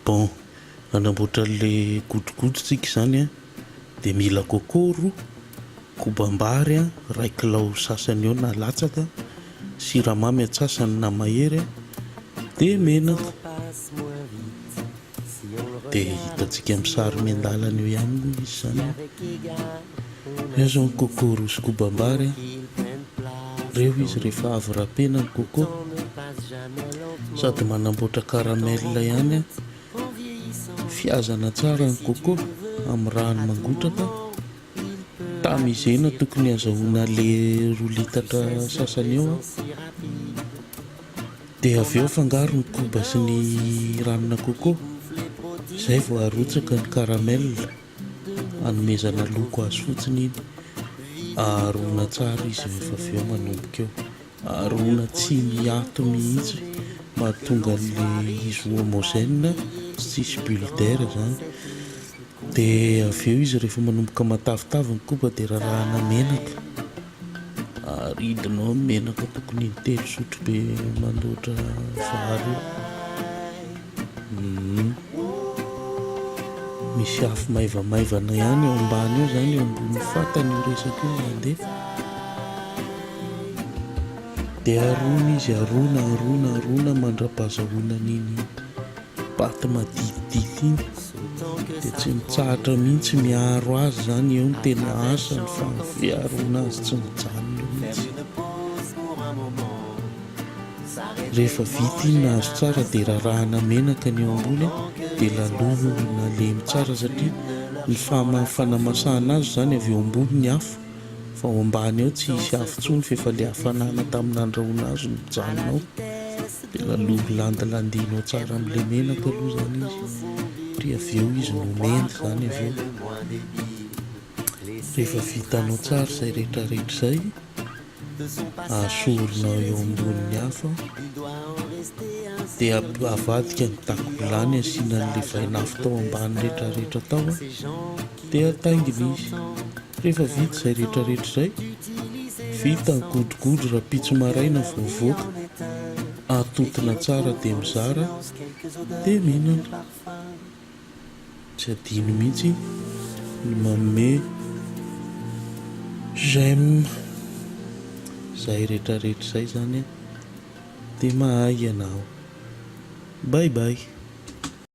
Bon, anamboatra le godrogodrotsika zany a dia mila coco roa, kobam-bary a, ray kilao sasany eo na latsaka, siramamy atsasany na mahery a, dia menaka. Dia hitantsika amin'ny sary miandalana eo ihany izy zany. Io zao ny coco roa sy kobam-bary a. Reo izy rehefa avy rapena ny coco, sady manamboatra caramel ihany a. Fiazana tsara ny coco amin'ny rano mangotraka, tamizena tokony azahoana le 2 litatra sasany eo a. Dia avy eo afangaro ny koba sy ny ranona coco, izay vao arotsaka ny caramel, anomezana loko azy fotsiny iny. Aharoana tsara izy rehefa avy eo manomboka eo, aharoana tsy miato mihitsy mahatonga le izy homogène sy tsisy bulle d'air zany. Dia avy eo izy rehefa manomboka matavitavy ny koba dia rarahana menaka, aridinao ny menaka tokony 3 sotro be mandoatra vary eo. Misy afo maivamaivana ihany eo ambany eo zany, eo ambony fatany io resaka io mandeha. Dia arona izy, arona mandra-pahazahoana an'iny paty maditidity iny. Dia tsy mitsahatra mihitsy miaro azy zany, eo ny tena asany fa fiarona azy tsy mijanona mihitsy. Rehefa vita iny nahazo tsara dia rarahana menaka ny eo ambony dia lalorina lemy tsara, satria ny fanamasahana azy zany avy eo ambony ny afo, fa ao ambany eo tsy hisy afo intsony fa efa le hafanana tamin'ny andrahoana azy no mijanona ao. Dia laloro landilandinao tsara amin'ile menaka aloha zany izy, dia avy eo izy no mendy zany avy eo. Rehefa vitanao tsara izay rehetrarehetra izay, asorinao eo ambonin'ny afo, dia avadika ny takobilany asiana an'ilay vainafo tao ambany rehetrarehetra tao a, dia ataingina izy. Rehefa vita izay rehetrarehetra izay, vita ny godrogodro raha pitso maraina voavoaka, atotona tsara dia mizara, dia mihinana. Tsy adino mihitsy ny manome j'aime izay rehetrarehetra izay zany a, dia mahay ianao. Bye bye.